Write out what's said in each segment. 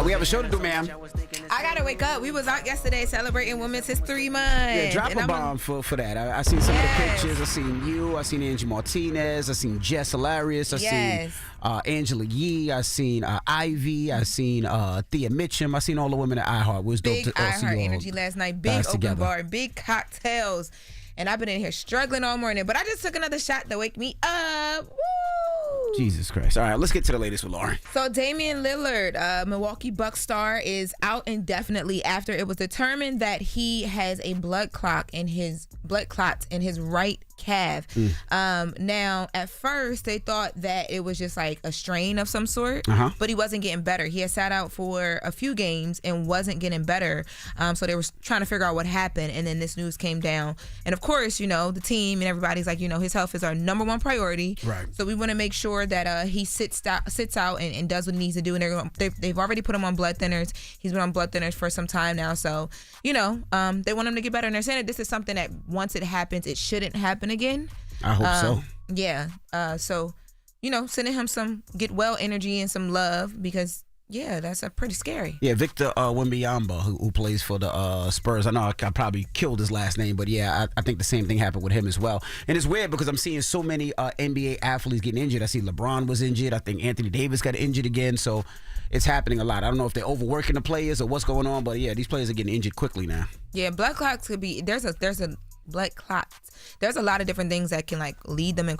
We have a show to do, ma'am. I gotta wake up. We was out yesterday celebrating Women's History Month. Yeah, drop a bomb for that. I seen some of the pictures. I seen you. I seen Angie Martinez. I seen Jess Hilarious. I seen Angela Yee. I seen Ivy. I seen Thea Mitchum. I seen all the women at iHeart. We was dope big to iHeart energy last night. Big open together. bar, big cocktails. And I've been in here struggling all morning. But I just took another shot to wake me up. Woo! Jesus Christ. All right, let's get to the latest with Lauren. So Damian Lillard, Milwaukee Bucks star, is out indefinitely after it was determined that he has a blood clot in his right calf. Now, at first, they thought that it was just like a strain of some sort, but he wasn't getting better. He had sat out for a few games and wasn't getting better. So they were trying to figure out what happened, and then this news came down. And of course, the team and everybody's like, his health is our number one priority. Right. So we want to make sure that he sits out and does what he needs to do. And they've already put him on blood thinners. He's been on blood thinners for some time now. So, they want him to get better. And they're saying that this is something that once it happens, it shouldn't happen again. I hope so. Yeah. So, sending him some get well energy and some love because, that's pretty scary. Yeah, Victor Wembanyama, who plays for the Spurs. I know I probably killed his last name, but I think the same thing happened with him as well. And it's weird because I'm seeing so many NBA athletes getting injured. I see LeBron was injured. I think Anthony Davis got injured again. So it's happening a lot. I don't know if they're overworking the players or what's going on, but these players are getting injured quickly now. Yeah, blood clots could be. There's a blood clots. There's a lot of different things that can lead them and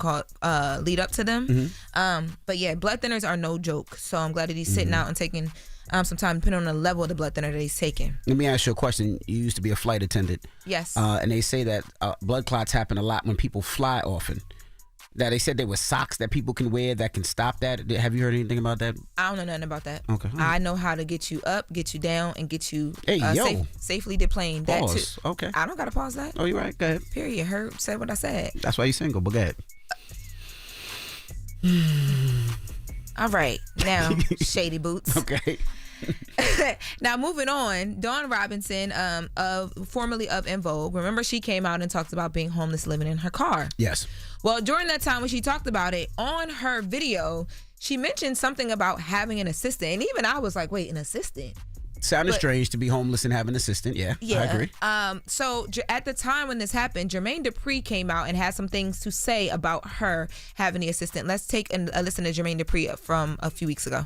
lead up to them. But blood thinners are no joke. So I'm glad that he's sitting out and taking some time, depending on the level of the blood thinner that he's taking. Let me ask you a question. You used to be a flight attendant. Yes. And they say that blood clots happen a lot when people fly often. That they said there were socks that people can wear that can stop that. Have you heard anything about that? I don't know nothing about that. Okay. I know how to get you up, get you down, and get you safely deplaned. Pause. That too. Okay. I don't got to pause that. Oh, you're right. Go ahead. Period. Herb said what I said. That's why you're single, but go ahead. All right. Now, Shady Boots. Okay. Now moving on, Dawn Robinson, formerly of En Vogue. Remember, she came out and talked about being homeless, living in her car. Yes. Well, during that time when she talked about it on her video, she mentioned something about having an assistant, and even I was like, "Wait, an assistant?" Sounded strange to be homeless and have an assistant. Yeah, I agree. So at the time when this happened, Jermaine Dupri came out and had some things to say about her having the assistant. Let's take a listen to Jermaine Dupri from a few weeks ago.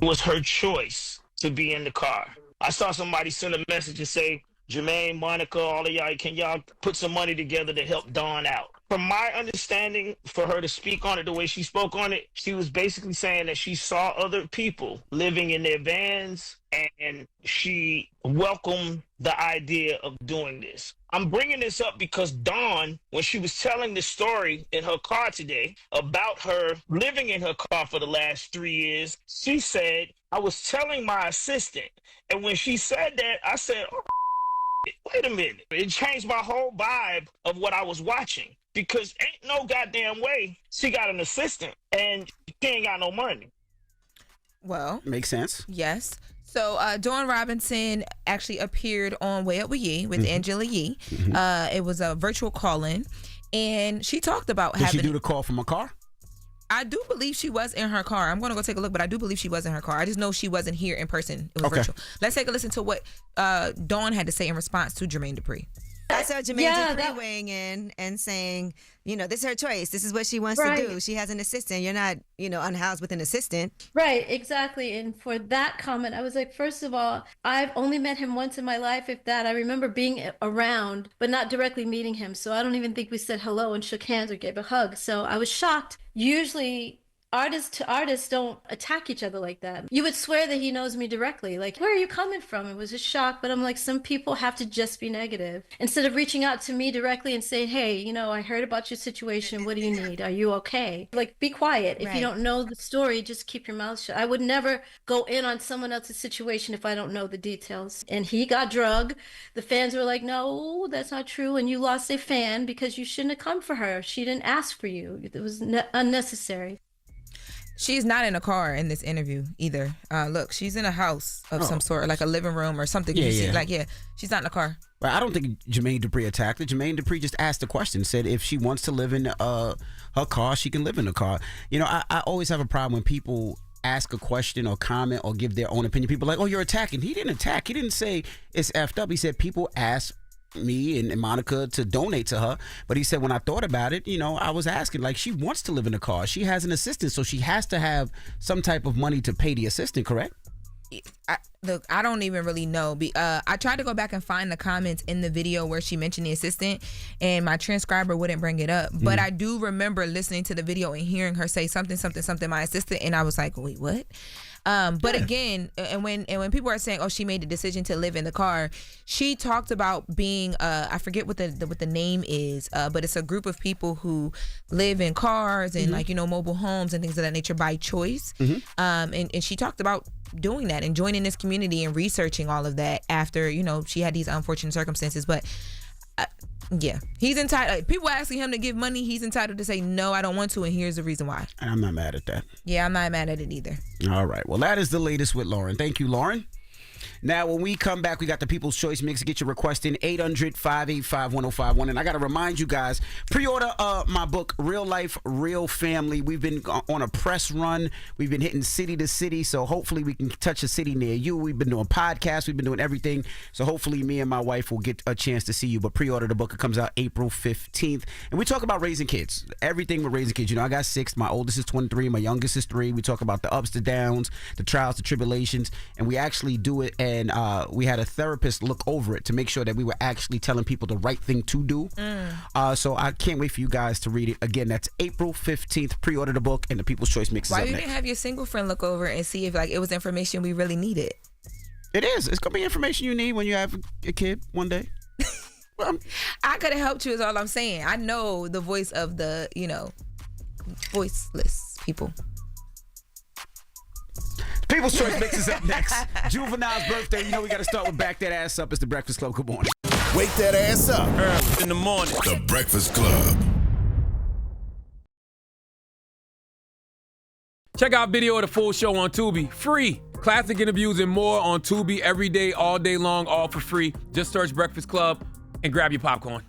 It was her choice to be in the car. I saw somebody send a message and say, Jermaine, Monica, all of y'all, can y'all put some money together to help Dawn out? From my understanding, for her to speak on it the way she spoke on it, she was basically saying that she saw other people living in their vans and she welcomed the idea of doing this. I'm bringing this up because Dawn, when she was telling the story in her car today about her living in her car for the last 3 years, she said, I was telling my assistant. And when she said that, I said, oh, wait a minute. It changed my whole vibe of what I was watching. Because ain't no goddamn way she got an assistant and she ain't got no money. Well, makes sense. Yes. So Dawn Robinson actually appeared on Way Up With Ye with Angela Yee. It was a virtual call-in, and she talked about Did she do the call from a car? I do believe she was in her car. I'm going to go take a look, but I do believe she was in her car. I just know she wasn't here in person. It was virtual. Let's take a listen to what Dawn had to say in response to Jermaine Dupri. I saw Jermaine Dupri weighing in and saying, this is her choice. This is what she wants to do. She has an assistant. You're not, unhoused with an assistant. Right, exactly. And for that comment, I was like, first of all, I've only met him once in my life, if that. I remember being around, but not directly meeting him. So I don't even think we said hello and shook hands or gave a hug. So I was shocked. Usually artists to artists don't attack each other like that. You would swear that he knows me directly. Like, where are you coming from? It was a shock, but I'm like, some people have to just be negative. Instead of reaching out to me directly and saying, hey, I heard about your situation. What do you need? Are you okay? Like, be quiet. If you don't know the story, just keep your mouth shut. I would never go in on someone else's situation if I don't know the details. And he got drugged. The fans were like, no, that's not true. And you lost a fan because you shouldn't have come for her. She didn't ask for you. It was unnecessary. She's not in a car in this interview either. Look, she's in a house of some sort, like a living room or something. She's not in a car. Well, I don't think Jermaine Dupri attacked her. Jermaine Dupri just asked the question, said if she wants to live in her car, she can live in the car. I always have a problem when people ask a question or comment or give their own opinion, people are like, oh, you're attacking. He didn't attack. He didn't say it's effed up. He said people asked me and Monica to donate to her, but he said when I thought about it, I was asking, like, she wants to live in a car. She has an assistant, so she has to have some type of money to pay the assistant, correct? Look, I don't even really know. I tried to go back and find the comments in the video where she mentioned the assistant, and my transcriber wouldn't bring it up. But I do remember listening to the video and hearing her say something, my assistant, and I was like, wait, what? But again, and when people are saying, oh, she made the decision to live in the car, she talked about being, I forget what the name is, but it's a group of people who live in cars and mobile homes and things of that nature by choice. And she talked about doing that and joining this community and researching all of that after, she had these unfortunate circumstances. But yeah, he's entitled. People asking him to give money, he's entitled to say, no, I don't want to, and here's the reason why. And I'm not mad at that. Yeah, I'm not mad at it either. All right. Well, that is the latest with Lauren. Thank you, Lauren. Now, when we come back, we got the People's Choice Mix. Get your request in 800-585-1051. And I got to remind you guys, pre-order my book, Real Life, Real Family. We've been on a press run. We've been hitting city to city, so hopefully we can touch a city near you. We've been doing podcasts. We've been doing everything. So hopefully me and my wife will get a chance to see you. But pre-order the book. It comes out April 15th. And we talk about raising kids. Everything with raising kids. I got 6. My oldest is 23. My youngest is 3. We talk about the ups, the downs, the trials, the tribulations. And we actually do it. And we had a therapist look over it to make sure that we were actually telling people the right thing to do. So I can't wait for you guys to read it. Again, that's April 15th. Pre-order the book, and the People's Choice Mix is Why up you next. didn't have your single friend look over and see if it was information we really needed? It is. It's going to be information you need when you have a kid one day. I could have helped you is all I'm saying. I know the voice of the, voiceless people. People's Choice Mix is up next. Juvenile's birthday. We got to start with Back That Ass Up. It's the Breakfast Club. Good morning. Wake that ass up. Early in the morning. The Breakfast Club. Check out video of the full show on Tubi. Free. Classic interviews and more on Tubi every day, all day long, all for free. Just search Breakfast Club and grab your popcorn.